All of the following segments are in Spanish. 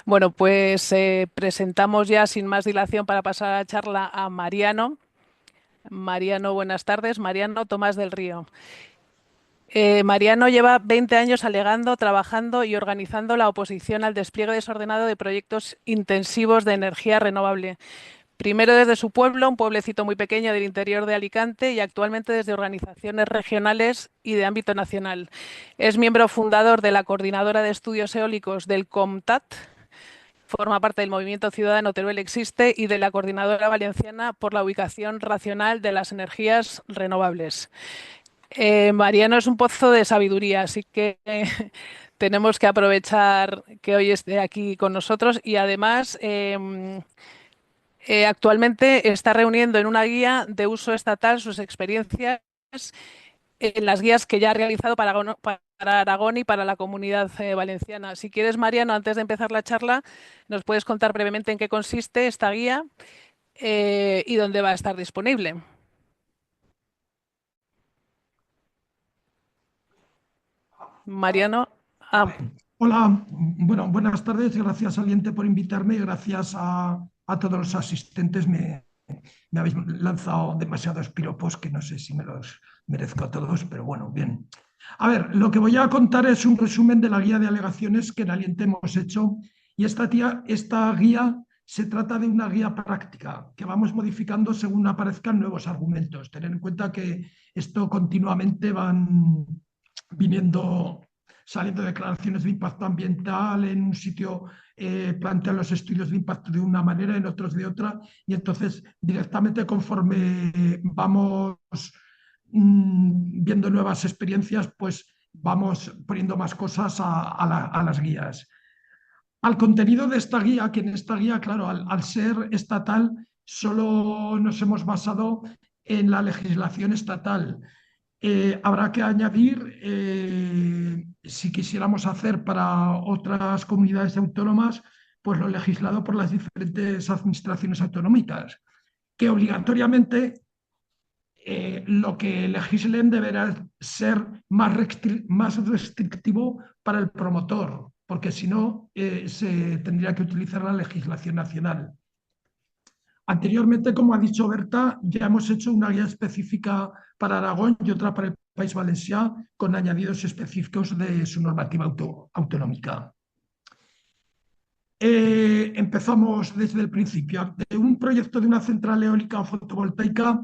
Bueno, pues presentamos ya sin más dilación para pasar a la charla a Mariano. Mariano, buenas tardes. Mariano Tomás del Río. Mariano lleva 20 años alegando, trabajando y organizando la oposición al despliegue desordenado de proyectos intensivos de energía renovable. Primero desde su pueblo, un pueblecito muy pequeño del interior de Alicante, y actualmente desde organizaciones regionales y de ámbito nacional. Es miembro fundador de la Coordinadora de Estudios Eólicos del COMTAT. Forma parte del Movimiento Ciudadano Teruel Existe y de la Coordinadora Valenciana por la Ubicación Racional de las Energías Renovables. Mariano es un pozo de sabiduría, así que tenemos que aprovechar que hoy esté aquí con nosotros y además actualmente está reuniendo en una guía de uso estatal sus experiencias en las guías que ya ha realizado para Aragón y para la Comunidad Valenciana. Si quieres, Mariano, antes de empezar la charla, nos puedes contar brevemente en qué consiste esta guía y dónde va a estar disponible. Mariano. Ah, Vale. Hola, bueno, buenas tardes. Gracias, Aliente, por invitarme y gracias a todos los asistentes. Me habéis lanzado demasiados piropos que no sé si me los merezco a todos, pero bueno, bien. A ver, lo que voy a contar es un resumen de la guía de alegaciones que en Aliente hemos hecho y esta guía se trata de una guía práctica que vamos modificando según aparezcan nuevos argumentos. Tener en cuenta que esto continuamente van viniendo, saliendo declaraciones de impacto ambiental, en un sitio plantean los estudios de impacto de una manera, en otros de otra, y entonces directamente conforme vamos viendo nuevas experiencias, pues vamos poniendo más cosas a las guías. Al contenido de esta guía, que en esta guía, claro, al ser estatal, solo nos hemos basado en la legislación estatal. Habrá que añadir, si quisiéramos hacer para otras comunidades autónomas, pues lo legislado por las diferentes administraciones autonómicas, que obligatoriamente lo que legislen deberá ser más restrictivo para el promotor, porque si no, se tendría que utilizar la legislación nacional. Anteriormente, como ha dicho Berta, ya hemos hecho una guía específica para Aragón y otra para el País Valencià, con añadidos específicos de su normativa autonómica. Empezamos desde el principio. De un proyecto de una central eólica o fotovoltaica,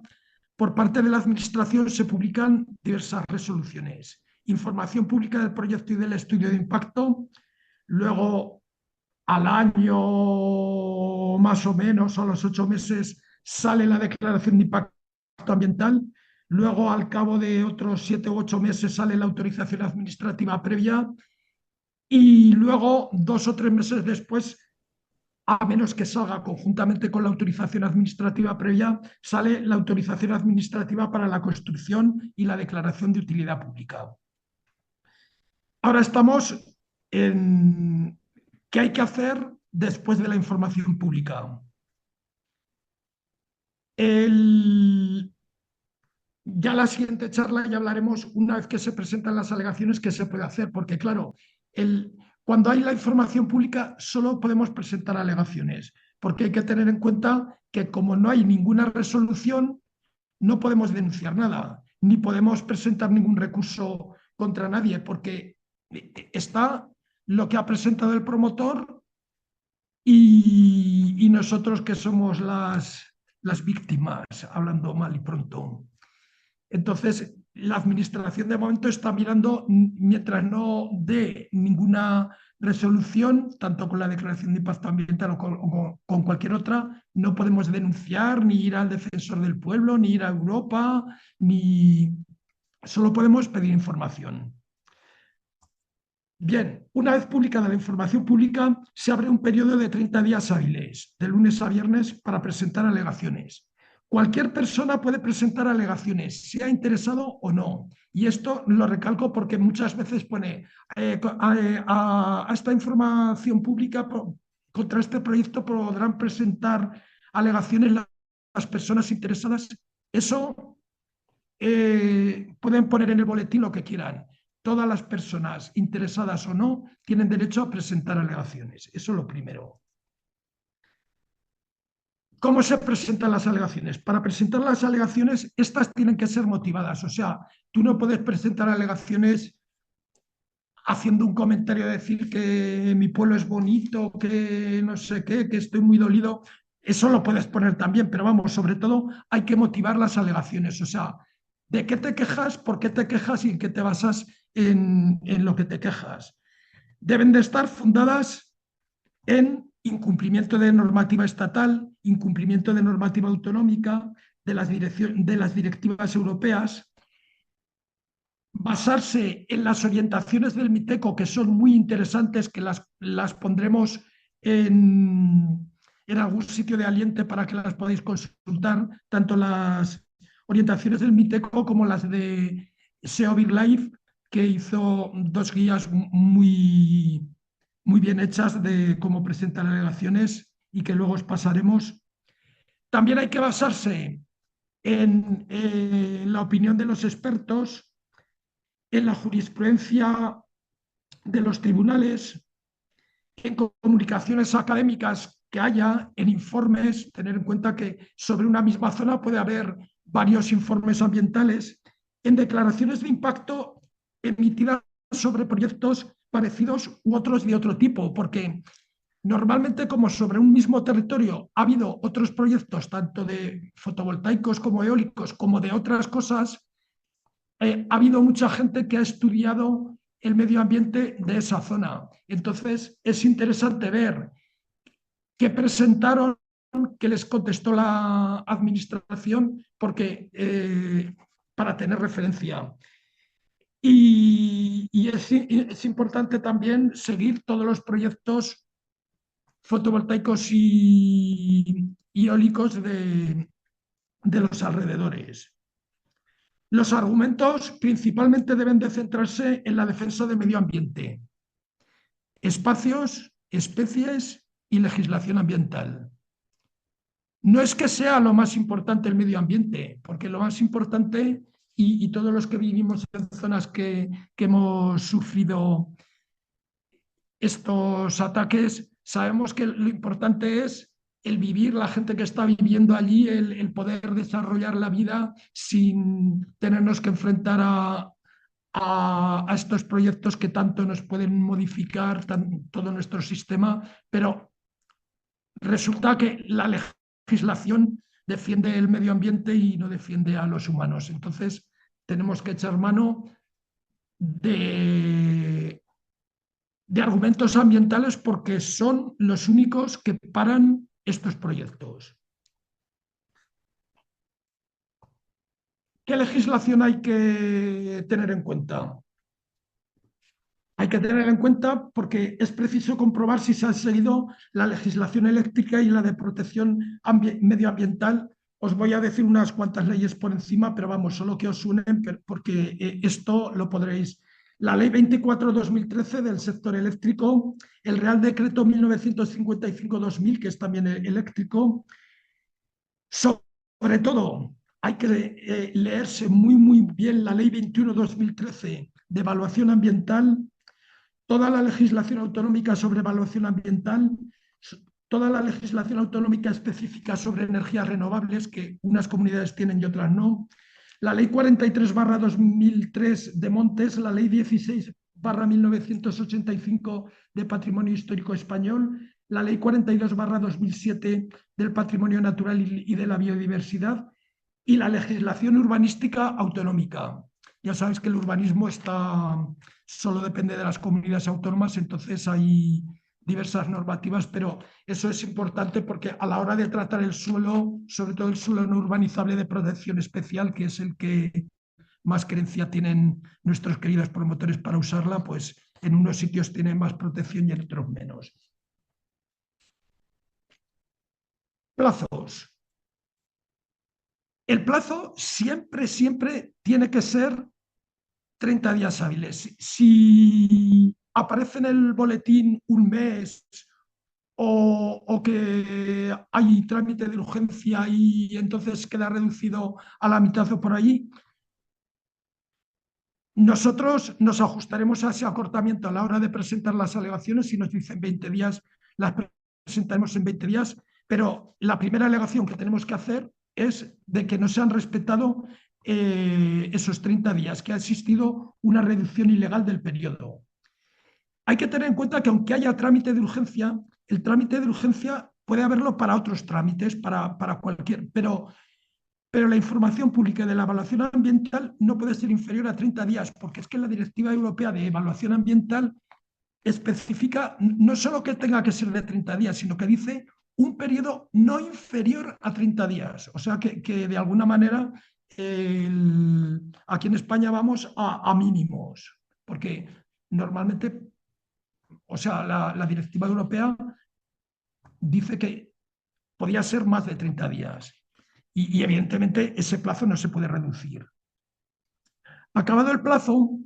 por parte de la Administración se publican diversas resoluciones. Información pública del proyecto y del estudio de impacto. Luego, al año más o menos, a los 8 meses, sale la declaración de impacto ambiental. Luego, al cabo de otros 7 u 8 meses, sale la autorización administrativa previa. Y luego, 2 o 3 meses después, a menos que salga conjuntamente con la autorización administrativa previa, sale la autorización administrativa para la construcción y la declaración de utilidad pública. Ahora estamos en qué hay que hacer después de la información pública. El, ya la siguiente charla ya hablaremos, una vez que se presentan las alegaciones, qué se puede hacer, porque claro, cuando hay la información pública solo podemos presentar alegaciones, porque hay que tener en cuenta que como no hay ninguna resolución, no podemos denunciar nada, ni podemos presentar ningún recurso contra nadie, porque está lo que ha presentado el promotor y nosotros que somos las víctimas, hablando mal y pronto. Entonces, la administración de momento está mirando, mientras no dé ninguna resolución, tanto con la declaración de impacto ambiental o con cualquier otra, no podemos denunciar, ni ir al defensor del pueblo, ni ir a Europa, ni solo podemos pedir información. Bien, una vez publicada la información pública, se abre un periodo de 30 días hábiles, de lunes a viernes, para presentar alegaciones. Cualquier persona puede presentar alegaciones, sea interesado o no. Y esto lo recalco porque muchas veces pone a esta información pública contra este proyecto podrán presentar alegaciones las personas interesadas. Eso pueden poner en el boletín lo que quieran. todas las personas interesadas o no tienen derecho a presentar alegaciones. Eso es lo primero. ¿Cómo se presentan las alegaciones? Para presentar las alegaciones, estas tienen que ser motivadas. O sea, tú no puedes presentar alegaciones haciendo un comentario, decir que mi pueblo es bonito, que no sé qué, que estoy muy dolido. Eso lo puedes poner también, pero vamos, sobre todo hay que motivar las alegaciones. O sea, ¿de qué te quejas? ¿Por qué te quejas? ¿Y en qué te basas en lo que te quejas? Deben de estar fundadas en incumplimiento de normativa estatal, incumplimiento de normativa autonómica, de las directivas europeas, basarse en las orientaciones del MITECO, que son muy interesantes, que las pondremos en algún sitio de Aliente para que las podáis consultar, tanto las orientaciones del MITECO como las de SEO Big Life, que hizo dos guías muy bien hechas de cómo presentar alegaciones y que luego os pasaremos. También hay que basarse en la opinión de los expertos, en la jurisprudencia de los tribunales, en comunicaciones académicas que haya, en informes, tener en cuenta que sobre una misma zona puede haber varios informes ambientales, en declaraciones de impacto emitidas sobre proyectos parecidos u otros de otro tipo, porque normalmente como sobre un mismo territorio ha habido otros proyectos, tanto de fotovoltaicos como eólicos, como de otras cosas, ha habido mucha gente que ha estudiado el medio ambiente de esa zona. Entonces, es interesante ver qué presentaron, qué les contestó la administración, porque para tener referencia. Y es importante también seguir todos los proyectos fotovoltaicos y eólicos de los alrededores. Los argumentos principalmente deben de centrarse en la defensa del medio ambiente, espacios, especies y legislación ambiental. No es que sea lo más importante el medio ambiente, porque lo más importante, y todos los que vivimos en zonas que hemos sufrido estos ataques, sabemos que lo importante es el vivir, la gente que está viviendo allí, el poder desarrollar la vida sin tenernos que enfrentar a estos proyectos que tanto nos pueden modificar todo nuestro sistema, pero resulta que la legislación defiende el medio ambiente y no defiende a los humanos. Entonces, tenemos que echar mano de argumentos ambientales porque son los únicos que paran estos proyectos. ¿Qué legislación hay que tener en cuenta? Hay que tener en cuenta porque es preciso comprobar si se ha seguido la legislación eléctrica y la de protección medioambiental. Os voy a decir unas cuantas leyes por encima, pero vamos, solo que os suenen porque esto lo podréis. La Ley 24/2013 del sector eléctrico, el Real Decreto 1955/2000, que es también eléctrico. Sobre todo, hay que leerse muy bien la Ley 21/2013 de evaluación ambiental, toda la legislación autonómica sobre evaluación ambiental, toda la legislación autonómica específica sobre energías renovables, que unas comunidades tienen y otras no, la Ley 43/2003 de Montes, la Ley 16/1985 de Patrimonio Histórico Español, la Ley 42/2007 del Patrimonio Natural y de la Biodiversidad y la legislación urbanística autonómica. Ya sabéis que el urbanismo solo depende de las comunidades autónomas, entonces hay diversas normativas, pero eso es importante porque a la hora de tratar el suelo, sobre todo el suelo no urbanizable de protección especial, que es el que más creencia tienen nuestros queridos promotores para usarla, pues en unos sitios tiene más protección y en otros menos. Plazos. El plazo siempre tiene que ser 30 días hábiles. Si aparece en el boletín un mes o que hay trámite de urgencia y entonces queda reducido a la mitad o por allí, Nosotros nos ajustaremos a ese acortamiento a la hora de presentar las alegaciones. Si nos dicen 20 días, las presentaremos en 20 días, pero la primera alegación que tenemos que hacer es de que no se han respetado esos 30 días, que ha existido una reducción ilegal del periodo. Hay que tener en cuenta que aunque haya trámite de urgencia, el trámite de urgencia puede haberlo para otros trámites, para cualquier, pero la información pública de la evaluación ambiental no puede ser inferior a 30 días, porque es que la Directiva Europea de Evaluación Ambiental especifica no solo que tenga que ser de 30 días, sino que dice un periodo no inferior a 30 días. O sea que de alguna manera aquí en España vamos a mínimos, porque normalmente, o sea, la Directiva Europea dice que podía ser más de 30 días. Y evidentemente ese plazo no se puede reducir. Acabado el plazo,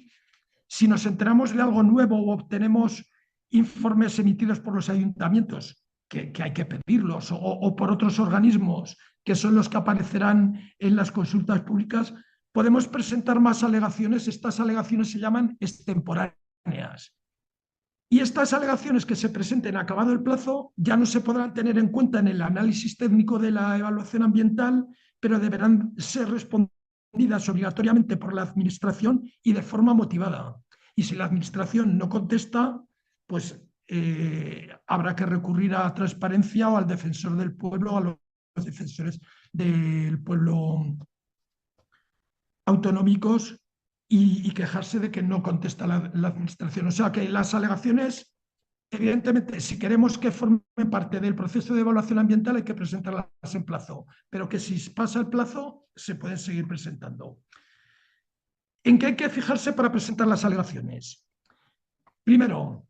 si nos enteramos de algo nuevo o obtenemos informes emitidos por los ayuntamientos, que hay que pedirlos, o por otros organismos, que son los que aparecerán en las consultas públicas, podemos presentar más alegaciones. Estas alegaciones se llaman extemporáneas. Y estas alegaciones que se presenten acabado el plazo ya no se podrán tener en cuenta en el análisis técnico de la evaluación ambiental, pero deberán ser respondidas obligatoriamente por la Administración y de forma motivada. Y si la Administración no contesta, pues habrá que recurrir a transparencia o al defensor del pueblo o a los defensores del pueblo autonómicos y quejarse de que no contesta la Administración. O sea que las alegaciones, evidentemente, si queremos que formen parte del proceso de evaluación ambiental, hay que presentarlas en plazo, pero que si pasa el plazo, se pueden seguir presentando. ¿En qué hay que fijarse para presentar las alegaciones? Primero,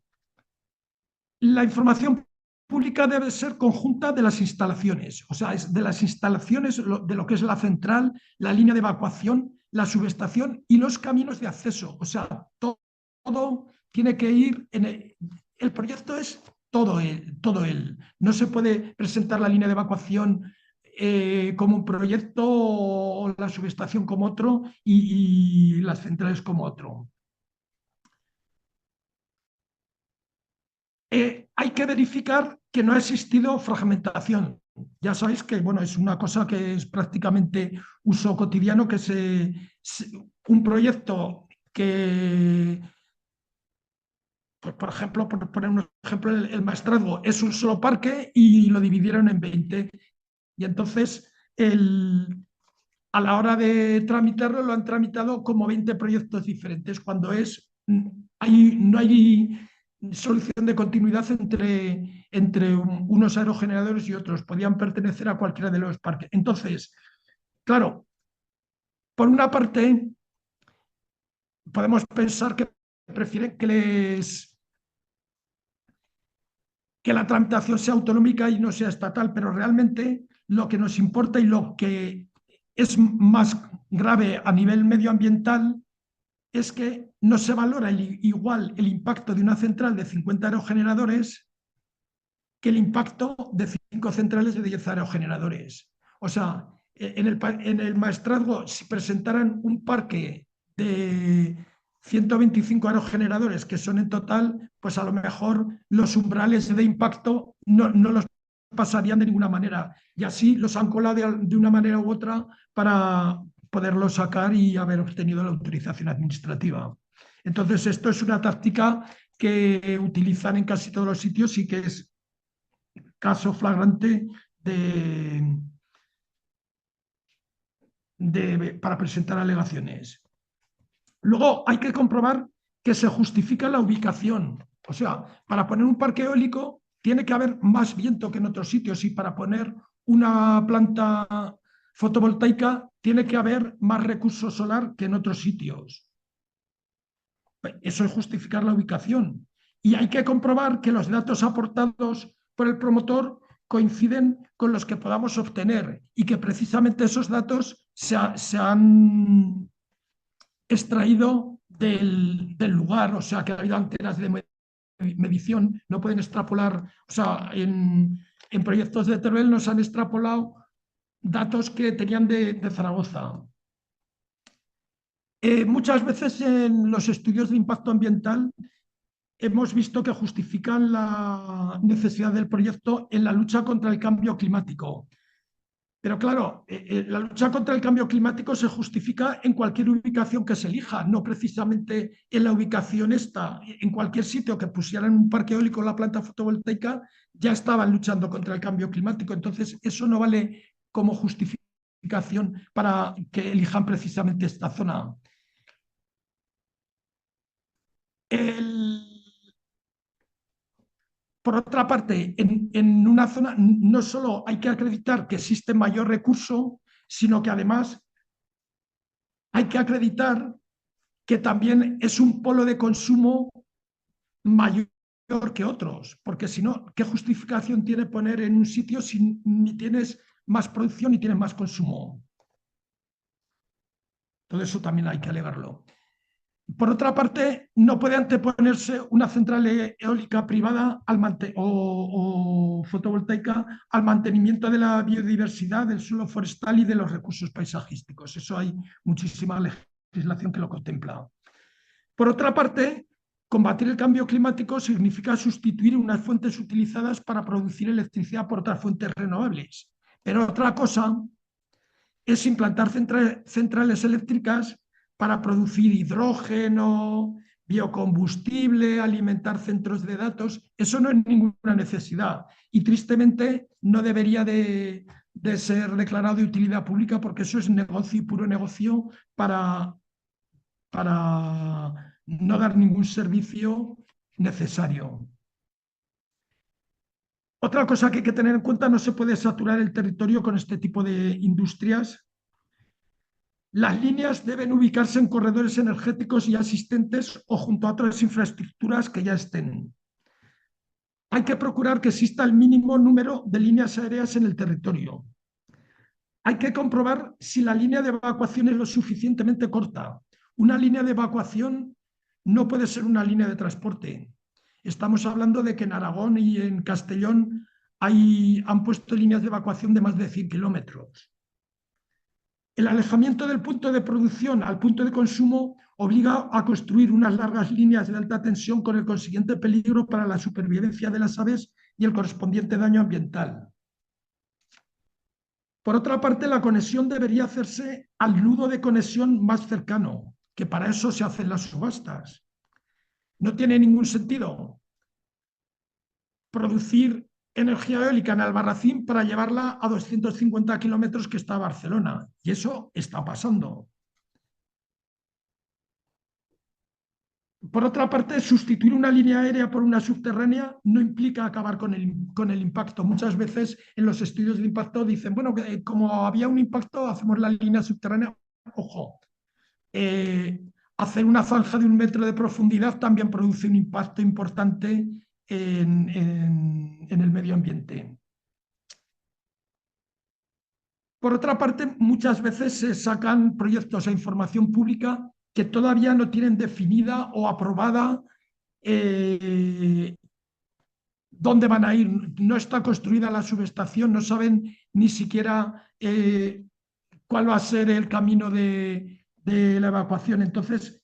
la información pública debe ser conjunta de las instalaciones, o sea, es de las instalaciones de lo que es la central, la línea de evacuación, la subestación y los caminos de acceso. O sea, todo tiene que ir en el proyecto es todo él. No se puede presentar la línea de evacuación como un proyecto o la subestación como otro y las centrales como otro. Hay que verificar que no ha existido fragmentación. Ya sabéis que bueno, es una cosa que es prácticamente uso cotidiano, que un proyecto que, pues, por ejemplo, por poner un ejemplo, el Maestrazgo es un solo parque y lo dividieron en 20. Y entonces, a la hora de tramitarlo, lo han tramitado como 20 proyectos diferentes, cuando no hay solución de continuidad entre unos aerogeneradores y otros. Podían pertenecer a cualquiera de los parques. Entonces, claro, por una parte, podemos pensar que prefieren que la tramitación sea autonómica y no sea estatal, pero realmente lo que nos importa y lo que es más grave a nivel medioambiental es que no se valora igual el impacto de una central de 50 aerogeneradores que el impacto de 5 centrales de 10 aerogeneradores. O sea, en el Maestrazgo, si presentaran un parque de 125 aerogeneradores, que son en total, pues a lo mejor los umbrales de impacto no los pasarían de ninguna manera. Y así los han colado de una manera u otra para poderlo sacar y haber obtenido la autorización administrativa. Entonces, esto es una táctica que utilizan en casi todos los sitios y que es caso flagrante para presentar alegaciones. Luego hay que comprobar que se justifica la ubicación. O sea, para poner un parque eólico tiene que haber más viento que en otros sitios y para poner una planta fotovoltaica tiene que haber más recurso solar que en otros sitios. Eso es justificar la ubicación. Y hay que comprobar que los datos aportados por el promotor coinciden con los que podamos obtener y que precisamente esos datos se han extraído del lugar, o sea, que ha habido antenas de medición, no pueden extrapolar, o sea, en proyectos de Teruel nos han extrapolado datos que tenían de Zaragoza. Muchas veces en los estudios de impacto ambiental hemos visto que justifican la necesidad del proyecto en la lucha contra el cambio climático. Pero claro, la lucha contra el cambio climático se justifica en cualquier ubicación que se elija, no precisamente en la ubicación esta. En cualquier sitio que pusieran un parque eólico o la planta fotovoltaica, ya estaban luchando contra el cambio climático. Entonces, eso no vale como justificación para que elijan precisamente esta zona. Por otra parte, en una zona no solo hay que acreditar que existe mayor recurso, sino que además hay que acreditar que también es un polo de consumo mayor que otros, porque si no, ¿qué justificación tiene poner en un sitio si ni tienes más producción ni tienes más consumo? Todo eso también hay que alegarlo. Por otra parte, no puede anteponerse una central eólica privada o fotovoltaica al mantenimiento de la biodiversidad, del suelo forestal y de los recursos paisajísticos. Eso hay muchísima legislación que lo contempla. Por otra parte, combatir el cambio climático significa sustituir unas fuentes utilizadas para producir electricidad por otras fuentes renovables. Pero otra cosa es implantar centrales eléctricas para producir hidrógeno, biocombustible, alimentar centros de datos. Eso no es ninguna necesidad y tristemente no debería de ser declarado de utilidad pública porque eso es negocio y puro negocio para no dar ningún servicio necesario. Otra cosa que hay que tener en cuenta, no se puede saturar el territorio con este tipo de industrias. Las líneas deben ubicarse en corredores energéticos y asistentes o junto a otras infraestructuras que ya estén. Hay que procurar que exista el mínimo número de líneas aéreas en el territorio. Hay que comprobar si la línea de evacuación es lo suficientemente corta. Una línea de evacuación no puede ser una línea de transporte. Estamos hablando de que en Aragón y en Castellón han puesto líneas de evacuación de más de 100 kilómetros. El alejamiento del punto de producción al punto de consumo obliga a construir unas largas líneas de alta tensión con el consiguiente peligro para la supervivencia de las aves y el correspondiente daño ambiental. Por otra parte, la conexión debería hacerse al nudo de conexión más cercano, que para eso se hacen las subastas. No tiene ningún sentido producir energía eólica en Albarracín para llevarla a 250 kilómetros que está Barcelona. Y eso está pasando. Por otra parte, sustituir una línea aérea por una subterránea no implica acabar con el impacto. Muchas veces en los estudios de impacto dicen, bueno, como había un impacto, hacemos la línea subterránea. Ojo, hacer una zanja de 1 metro de profundidad también produce un impacto importante en el medio ambiente. Por otra parte, muchas veces se sacan proyectos a información pública que todavía no tienen definida o aprobada dónde van a ir. No está construida la subestación, no saben ni siquiera cuál va a ser el camino de la evacuación. Entonces,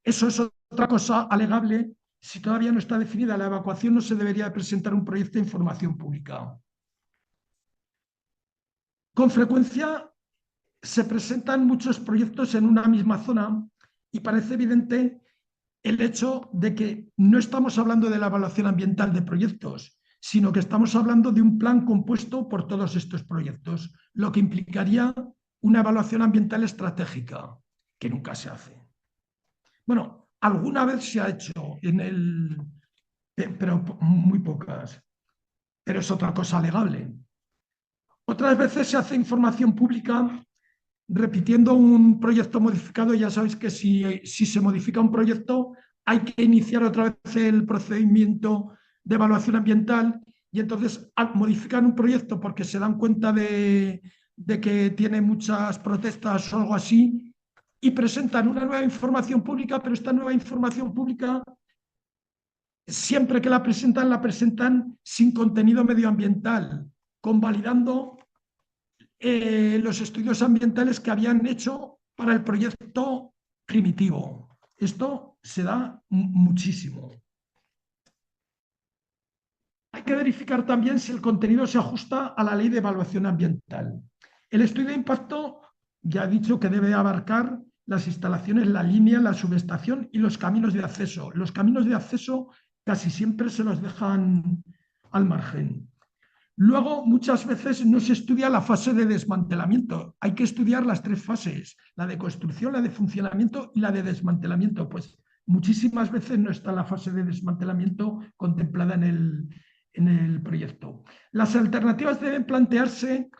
eso es otra cosa alegable. Si todavía no está definida la evacuación, no se debería presentar un proyecto de información pública. Con frecuencia se presentan muchos proyectos en una misma zona y parece evidente el hecho de que no estamos hablando de la evaluación ambiental de proyectos, sino que estamos hablando de un plan compuesto por todos estos proyectos, lo que implicaría una evaluación ambiental estratégica, que nunca se hace. Bueno, alguna vez se ha hecho, pero muy pocas, pero es otra cosa alegable. Otras veces se hace información pública repitiendo un proyecto modificado. Ya sabéis que si se modifica un proyecto hay que iniciar otra vez el procedimiento de evaluación ambiental y entonces modifican un proyecto porque se dan cuenta de que tiene muchas protestas o algo así y presentan una nueva información pública, pero esta nueva información pública siempre que la presentan sin contenido medioambiental, convalidando los estudios ambientales que habían hecho para el proyecto primitivo. Esto se da muchísimo. Hay que verificar también si el contenido se ajusta a la ley de evaluación ambiental. El estudio de impacto ya ha dicho que debe abarcar las instalaciones, la línea, la subestación y los caminos de acceso. Los caminos de acceso casi siempre se los dejan al margen. Luego, muchas veces no se estudia la fase de desmantelamiento. Hay que estudiar las tres fases, la de construcción, la de funcionamiento y la de desmantelamiento. Pues muchísimas veces no está la fase de desmantelamiento contemplada en el proyecto. Las alternativas deben plantearse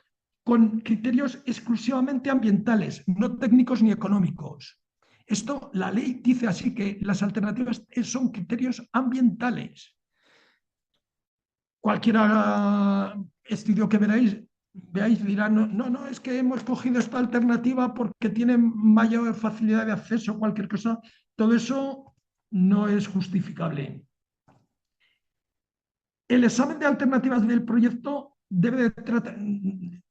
con criterios exclusivamente ambientales, no técnicos ni económicos. Esto, la ley dice así, que las alternativas son criterios ambientales. Cualquier estudio que veáis dirá, no, es que hemos cogido esta alternativa porque tiene mayor facilidad de acceso, cualquier cosa. Todo eso no es justificable. El examen de alternativas del proyecto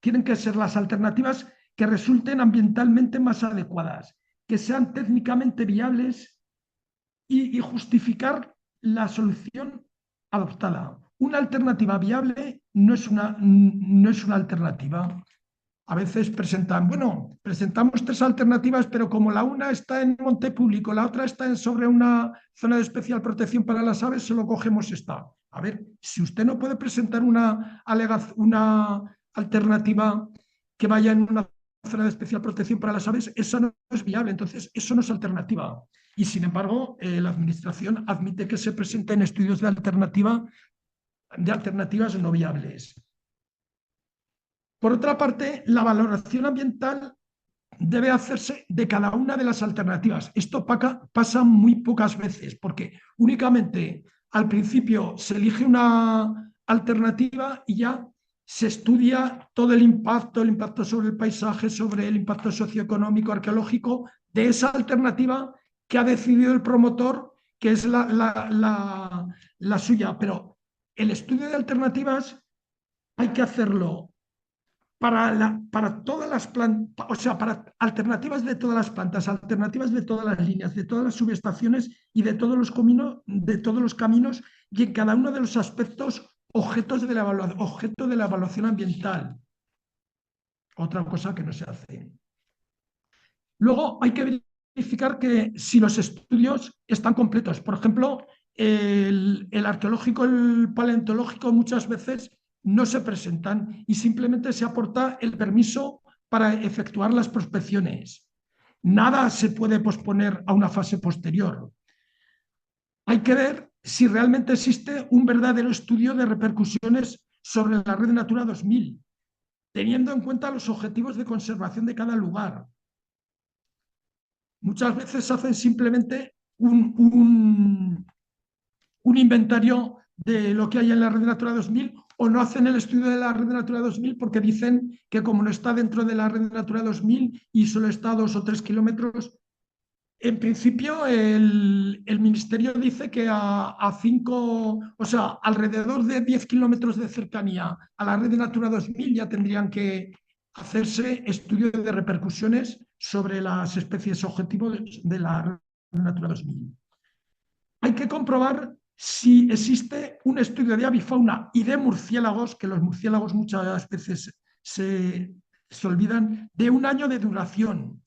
tienen que ser las alternativas que resulten ambientalmente más adecuadas, que sean técnicamente viables y justificar la solución adoptada. Una alternativa viable no es una alternativa. A veces presentamos tres alternativas, pero como la una está en monte público, la otra está sobre una zona de especial protección para las aves, solo cogemos esta. A ver, si usted no puede presentar una alternativa que vaya en una zona de especial protección para las aves, esa no es viable, entonces eso no es alternativa. Y sin embargo, la Administración admite que se presenten estudios de alternativas no viables. Por otra parte, la valoración ambiental debe hacerse de cada una de las alternativas. Esto pasa muy pocas veces, porque únicamente al principio se elige una alternativa y ya se estudia todo el impacto sobre el paisaje, sobre el impacto socioeconómico, arqueológico, de esa alternativa que ha decidido el promotor, que es la suya. Pero el estudio de alternativas hay que hacerlo para todas las plantas, o sea, para alternativas de todas las plantas, alternativas de todas las líneas, de todas las subestaciones y de todos los caminos y en cada uno de los aspectos objeto de la evaluación ambiental. Otra cosa que no se hace. Luego hay que verificar que si los estudios están completos. Por ejemplo, el arqueológico, el paleontológico muchas veces no se presentan y simplemente se aporta el permiso para efectuar las prospecciones. Nada se puede posponer a una fase posterior. Hay que ver si realmente existe un verdadero estudio de repercusiones sobre la Red Natura 2000, teniendo en cuenta los objetivos de conservación de cada lugar. Muchas veces hacen simplemente un inventario de lo que hay en la Red Natura 2000 o no hacen el estudio de la Red Natura 2000 porque dicen que como no está dentro de la Red Natura 2000 y solo está a 2 o 3 kilómetros, en principio el Ministerio dice que a 5, o sea, alrededor de 10 kilómetros de cercanía a la Red Natura 2000 ya tendrían que hacerse estudios de repercusiones sobre las especies objetivo de la Red Natura 2000. Hay que comprobar si existe un estudio de avifauna y de murciélagos, que los murciélagos muchas veces se olvidan, de 1 año de duración.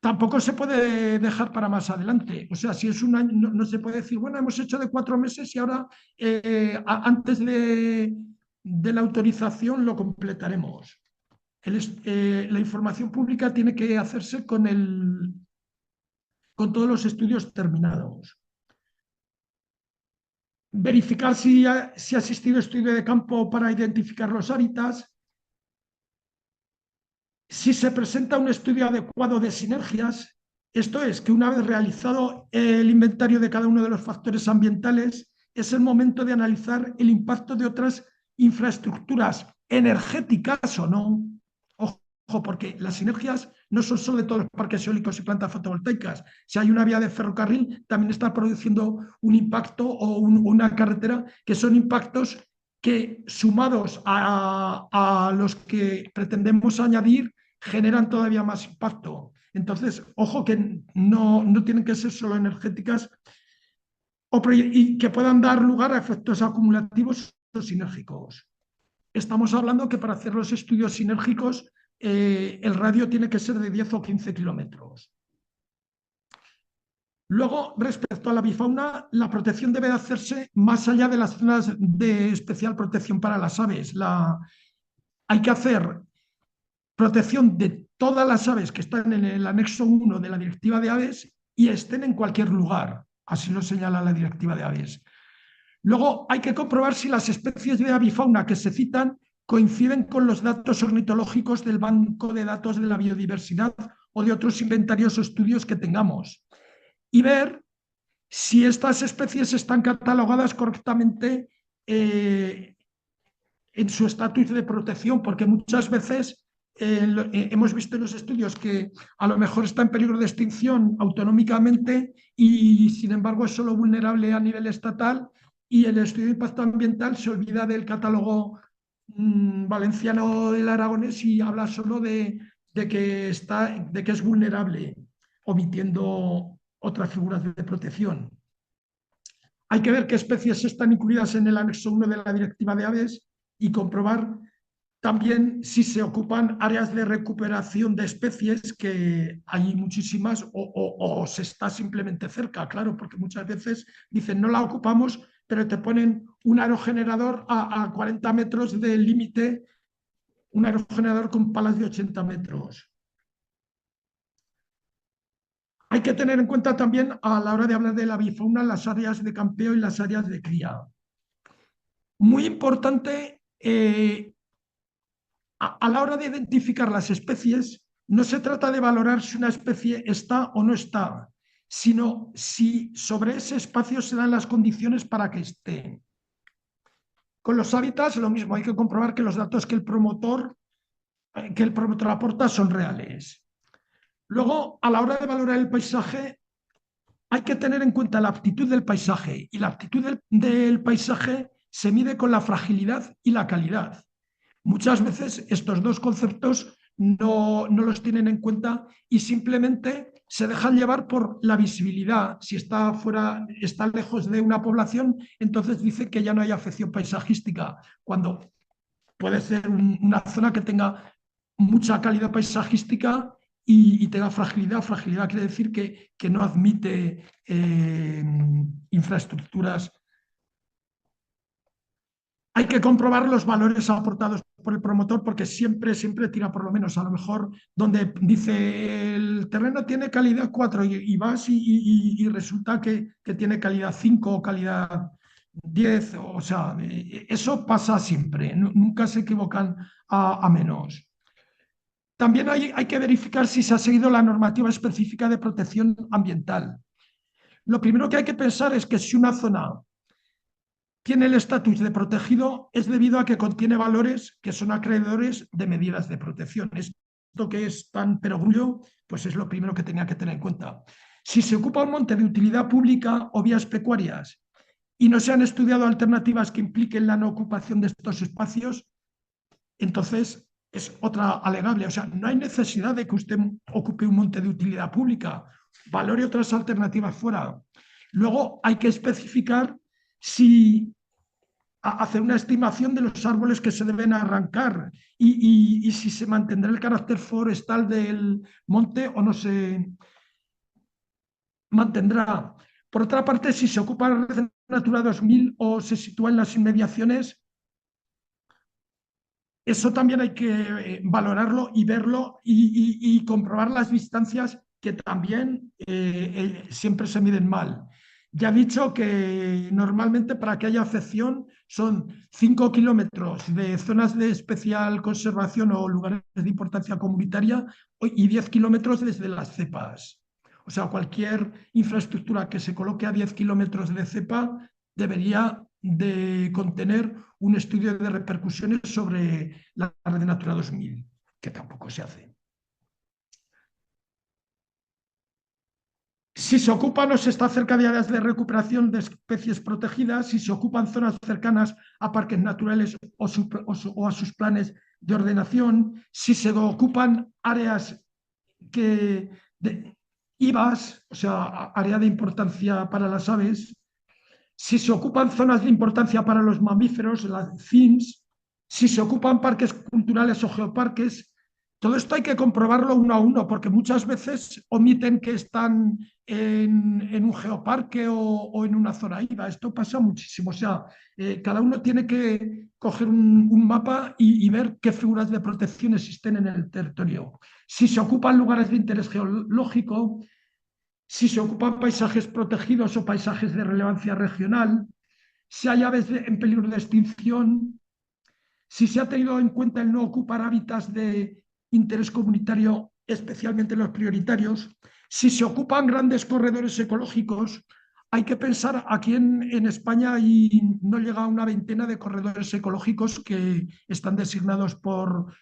Tampoco se puede dejar para más adelante. O sea, si es 1 año, no se puede decir, bueno, hemos hecho de 4 meses y ahora antes de la autorización lo completaremos. La información pública tiene que hacerse con todos los estudios terminados. Verificar si ha existido estudio de campo para identificar los hábitats. Si se presenta un estudio adecuado de sinergias, esto es, que una vez realizado el inventario de cada uno de los factores ambientales, es el momento de analizar el impacto de otras infraestructuras energéticas o no. Ojo, porque las sinergias no son solo de todos los parques eólicos y plantas fotovoltaicas. Si hay una vía de ferrocarril, también está produciendo un impacto o una carretera, que son impactos que, sumados a los que pretendemos añadir, generan todavía más impacto. Entonces, ojo que no tienen que ser solo energéticas y que puedan dar lugar a efectos acumulativos o sinérgicos. Estamos hablando que para hacer los estudios sinérgicos el radio tiene que ser de 10 o 15 kilómetros. Luego, respecto a la avifauna, la protección debe hacerse más allá de las zonas de especial protección para las aves. Hay que hacer protección de todas las aves que están en el anexo 1 de la Directiva de Aves y estén en cualquier lugar. Así lo señala la Directiva de Aves. Luego hay que comprobar si las especies de avifauna que se citan coinciden con los datos ornitológicos del Banco de Datos de la Biodiversidad o de otros inventarios o estudios que tengamos. Y ver si estas especies están catalogadas correctamente en su estatus de protección, porque muchas veces hemos visto en los estudios que a lo mejor está en peligro de extinción autonómicamente y sin embargo es solo vulnerable a nivel estatal, y el estudio de impacto ambiental se olvida del catálogo valenciano del Aragonés y habla solo de que es vulnerable, omitiendo otras figuras de protección. Hay que ver qué especies están incluidas en el anexo 1 de la Directiva de Aves y comprobar también si se ocupan áreas de recuperación de especies, que hay muchísimas, o se está simplemente cerca, claro, porque muchas veces dicen no la ocupamos, pero te ponen un aerogenerador a 40 metros del límite, un aerogenerador con palas de 80 metros. Hay que tener en cuenta también a la hora de hablar de la avifauna las áreas de campeo y las áreas de cría. Muy importante, a la hora de identificar las especies, no se trata de valorar si una especie está o no está, sino si sobre ese espacio se dan las condiciones para que esté. Con los hábitats lo mismo, hay que comprobar que los datos que el promotor aporta son reales. Luego, a la hora de valorar el paisaje, hay que tener en cuenta la aptitud del paisaje, y la aptitud del paisaje se mide con la fragilidad y la calidad. Muchas veces estos dos conceptos no los tienen en cuenta y simplemente se dejan llevar por la visibilidad. Si está fuera, está lejos de una población, entonces dice que ya no hay afección paisajística, cuando puede ser una zona que tenga mucha calidad paisajística y tenga fragilidad. Fragilidad quiere decir que no admite infraestructuras. Hay que comprobar los valores aportados por el promotor, porque siempre tira por lo menos. A lo mejor donde dice el terreno tiene calidad 4 y vas y resulta que tiene calidad 5 o calidad 10. O sea, eso pasa siempre, nunca se equivocan a menos. También hay que verificar si se ha seguido la normativa específica de protección ambiental. Lo primero que hay que pensar es que si una zona tiene el estatus de protegido es debido a que contiene valores que son acreedores de medidas de protección. Esto que es tan perogrullo, pues es lo primero que tenía que tener en cuenta. Si se ocupa un monte de utilidad pública o vías pecuarias y no se han estudiado alternativas que impliquen la no ocupación de estos espacios, entonces es otra alegable. O sea, no hay necesidad de que usted ocupe un monte de utilidad pública, valore otras alternativas fuera. Luego hay que especificar si hacer una estimación de los árboles que se deben arrancar y si se mantendrá el carácter forestal del monte o no se mantendrá. Por otra parte, si se ocupa la red Natura 2000 o se sitúa en las inmediaciones, eso también hay que valorarlo y verlo y comprobar las distancias, que también siempre se miden mal. Ya he dicho que normalmente para que haya afección son 5 kilómetros de zonas de especial conservación o lugares de importancia comunitaria y 10 kilómetros desde las cepas. O sea, cualquier infraestructura que se coloque a 10 kilómetros de cepa debería de contener un estudio de repercusiones sobre la red Natura 2000, que tampoco se hace. Si se ocupan o se está cerca de áreas de recuperación de especies protegidas, si se ocupan zonas cercanas a parques naturales o a sus planes de ordenación, si se ocupan áreas IVAs, o sea, área de importancia para las aves, si se ocupan zonas de importancia para los mamíferos, las CIMS, si se ocupan parques culturales o geoparques. Todo esto hay que comprobarlo uno a uno, porque muchas veces omiten que están en un geoparque o en una zona IVA. Esto pasa muchísimo. O sea, cada uno tiene que coger un mapa y ver qué figuras de protección existen en el territorio. Si se ocupan lugares de interés geológico, si se ocupan paisajes protegidos o paisajes de relevancia regional, si hay aves en peligro de extinción, si se ha tenido en cuenta el no ocupar hábitats de interés comunitario, especialmente los prioritarios, si se ocupan grandes corredores ecológicos. Hay que pensar, aquí en España no llega a una veintena de corredores ecológicos que están designados por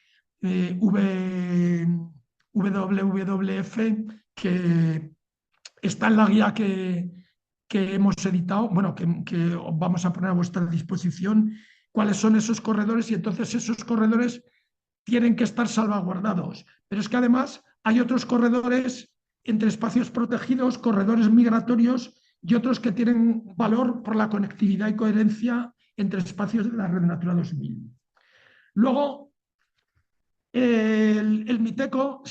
WWF, que está en la guía que hemos editado, bueno, que vamos a poner a vuestra disposición, cuáles son esos corredores, y entonces esos corredores tienen que estar salvaguardados. Pero es que además hay otros corredores entre espacios protegidos, corredores migratorios y otros que tienen valor por la conectividad y coherencia entre espacios de la Red Natura 2000. Luego, el MITECO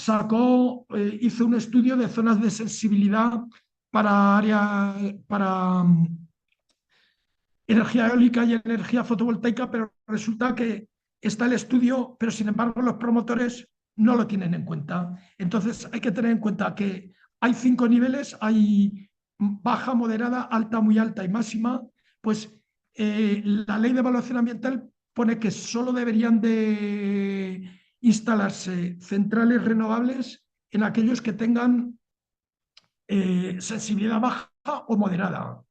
hizo un estudio de zonas de sensibilidad para energía eólica y energía fotovoltaica, pero resulta que está el estudio, pero sin embargo los promotores no lo tienen en cuenta. Entonces hay que tener en cuenta que hay 5 niveles, hay baja, moderada, alta, muy alta y máxima. Pues la ley de evaluación ambiental pone que solo deberían de instalarse centrales renovables en aquellos que tengan sensibilidad baja o moderada.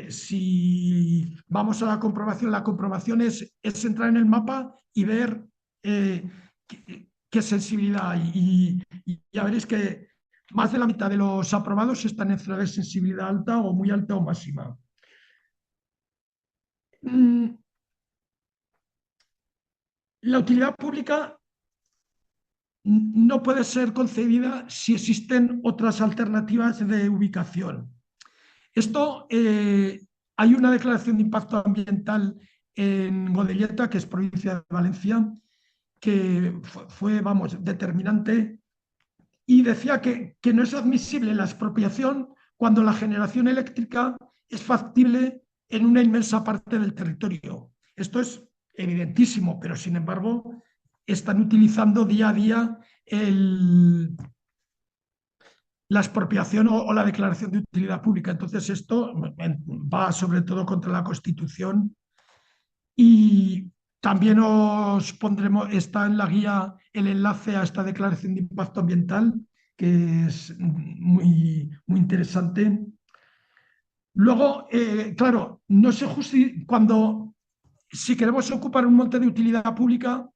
Si vamos a la comprobación es entrar en el mapa y ver qué sensibilidad hay. Y ya veréis que más de la mitad de los aprobados están en zonas de sensibilidad alta o muy alta o máxima. La utilidad pública no puede ser concebida si existen otras alternativas de ubicación. Esto, hay una declaración de impacto ambiental en Godelleta, que es provincia de Valencia, que fue, vamos, determinante, y decía que no es admisible la expropiación cuando la generación eléctrica es factible en una inmensa parte del territorio. Esto es evidentísimo, pero sin embargo están utilizando día a día la expropiación o la declaración de utilidad pública. Entonces esto va sobre todo contra la Constitución, y también os pondremos, está en la guía el enlace a esta declaración de impacto ambiental, que es muy, muy interesante. Luego, claro, no se justifica si queremos ocupar un monte de utilidad pública.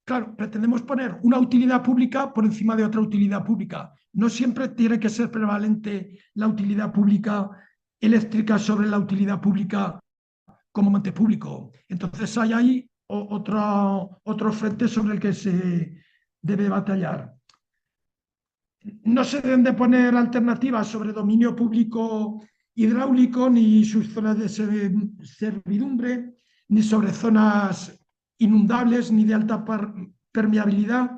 Claro, pretendemos poner una utilidad pública por encima de otra utilidad pública. No siempre tiene que ser prevalente la utilidad pública eléctrica sobre la utilidad pública como monte público. Entonces hay ahí otro frente sobre el que se debe batallar. No se deben de poner alternativas sobre dominio público hidráulico, ni sus zonas de servidumbre, ni sobre zonas inundables, ni de alta permeabilidad,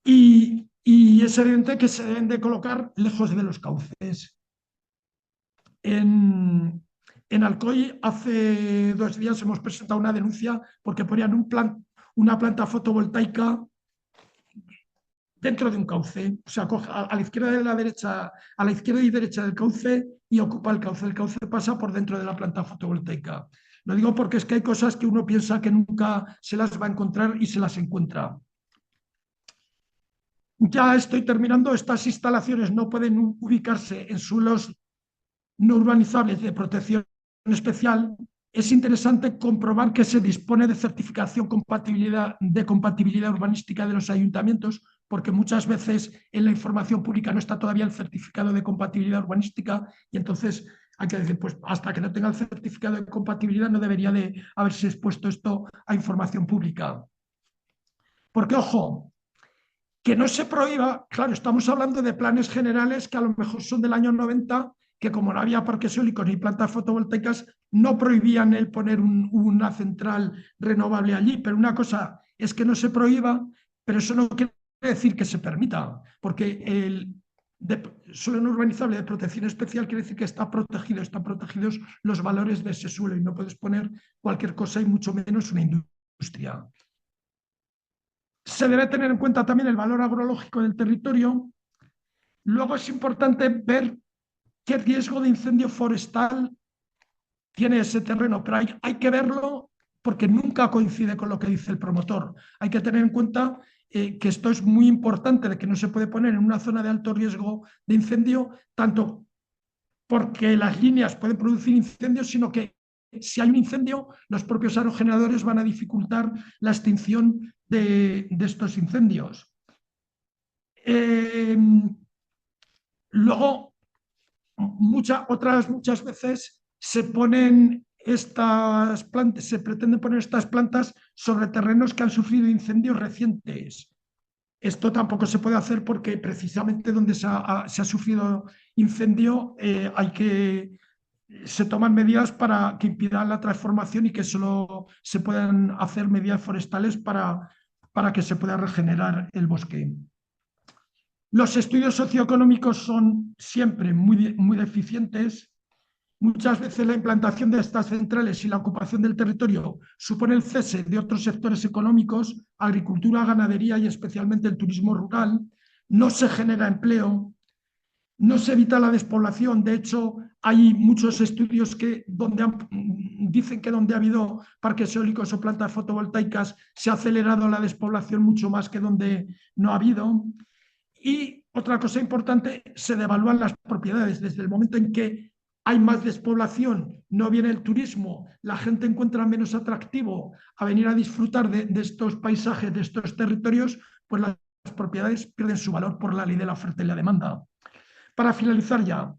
y es evidente que se deben de colocar lejos de los cauces. En Alcoy hace 2 días hemos presentado una denuncia porque ponían una planta fotovoltaica dentro de un cauce, o sea, a la izquierda y la derecha, a la izquierda y derecha del cauce, y ocupa el cauce. El cauce pasa por dentro de la planta fotovoltaica. Lo digo porque es que hay cosas que uno piensa que nunca se las va a encontrar y se las encuentra. Ya estoy terminando. Estas instalaciones no pueden ubicarse en suelos no urbanizables de protección especial, es interesante comprobar que se dispone de certificación de compatibilidad urbanística de los ayuntamientos, porque muchas veces en la información pública no está todavía el certificado de compatibilidad urbanística y entonces hay que decir, pues hasta que no tenga el certificado de compatibilidad no debería de haberse expuesto esto a información pública. Porque, ojo, que no se prohíba, claro, estamos hablando de planes generales que a lo mejor son del año 90, que como no había parques eólicos ni plantas fotovoltaicas, no prohibían el poner una central renovable allí, pero una cosa es que no se prohíba, pero eso no quiere decir que se permita, porque el suelo no urbanizable de protección especial quiere decir que están protegidos los valores de ese suelo y no puedes poner cualquier cosa y mucho menos una industria. Se debe tener en cuenta también el valor agrológico del territorio. Luego es importante ver qué riesgo de incendio forestal tiene ese terreno, pero hay que verlo porque nunca coincide con lo que dice el promotor. Hay que tener en cuenta que esto es muy importante, de que no se puede poner en una zona de alto riesgo de incendio, tanto porque las líneas pueden producir incendios, sino que si hay un incendio, los propios aerogeneradores van a dificultar la extinción de estos incendios. Luego, muchas veces se ponen estas plantas, se pretenden poner estas plantas sobre terrenos que han sufrido incendios recientes. Esto tampoco se puede hacer porque precisamente donde se ha sufrido incendio se toman medidas para que impidan la transformación y que solo se puedan hacer medidas forestales para que se pueda regenerar el bosque. Los estudios socioeconómicos son siempre muy deficientes. Muchas veces la implantación de estas centrales y la ocupación del territorio supone el cese de otros sectores económicos, agricultura, ganadería y especialmente el turismo rural. No se genera empleo, no se evita la despoblación. De hecho, hay muchos estudios dicen que donde ha habido parques eólicos o plantas fotovoltaicas se ha acelerado la despoblación mucho más que donde no ha habido. Y otra cosa importante, se devalúan las propiedades. Desde el momento en que hay más despoblación, no viene el turismo, la gente encuentra menos atractivo a venir a disfrutar de estos paisajes, de estos territorios, pues las propiedades pierden su valor por la ley de la oferta y la demanda. Para finalizar ya,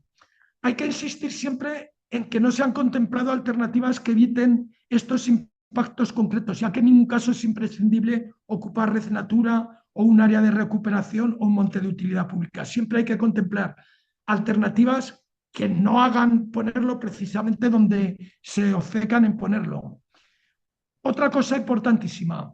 hay que insistir siempre en que no se han contemplado alternativas que eviten estos impactos concretos, ya que en ningún caso es imprescindible ocupar red natura o un área de recuperación o un monte de utilidad pública. Siempre hay que contemplar alternativas que no hagan ponerlo precisamente donde se obcecan en ponerlo. Otra cosa importantísima,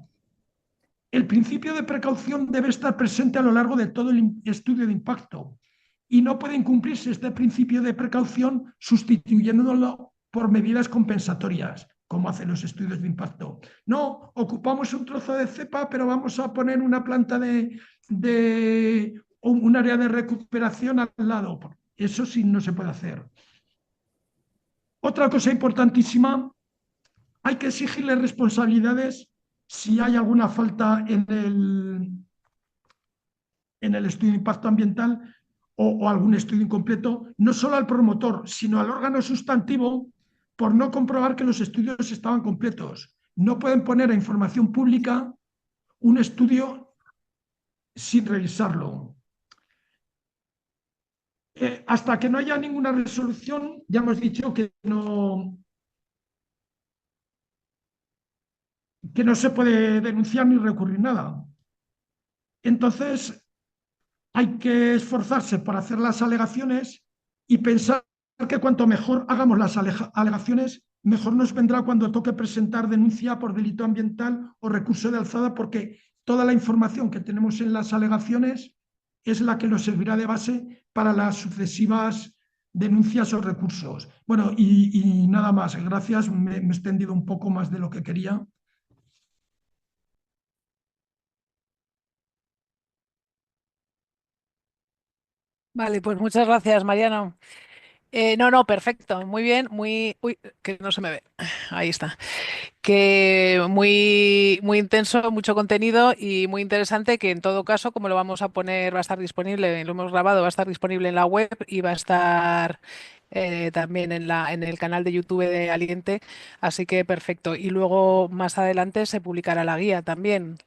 el principio de precaución debe estar presente a lo largo de todo el estudio de impacto y no puede incumplirse este principio de precaución sustituyéndolo por medidas compensatorias, como hacen los estudios de impacto. No, ocupamos un trozo de cepa, pero vamos a poner una planta de un área de recuperación al lado. Eso sí no se puede hacer. Otra cosa importantísima, hay que exigirle responsabilidades si hay alguna falta en el estudio de impacto ambiental o algún estudio incompleto, no solo al promotor, sino al órgano sustantivo por no comprobar que los estudios estaban completos. No pueden poner a información pública un estudio sin revisarlo. Hasta que no haya ninguna resolución, ya hemos dicho que no se puede denunciar ni recurrir nada. Entonces, hay que esforzarse por hacer las alegaciones y pensar que cuanto mejor hagamos las alegaciones, mejor nos vendrá cuando toque presentar denuncia por delito ambiental o recurso de alzada, porque toda la información que tenemos en las alegaciones es la que nos servirá de base para las sucesivas denuncias o recursos. Bueno, y nada más. Gracias. Me he extendido un poco más de lo que quería. Vale, pues muchas gracias, Mariano. No, perfecto, muy bien, uy, que no se me ve. Ahí está. Que muy intenso, mucho contenido y muy interesante, que en todo caso, como lo vamos a poner, va a estar disponible, lo hemos grabado, va a estar disponible en la web y va a estar también en el canal de YouTube de Aliente, así que perfecto. Y luego más adelante se publicará la guía también.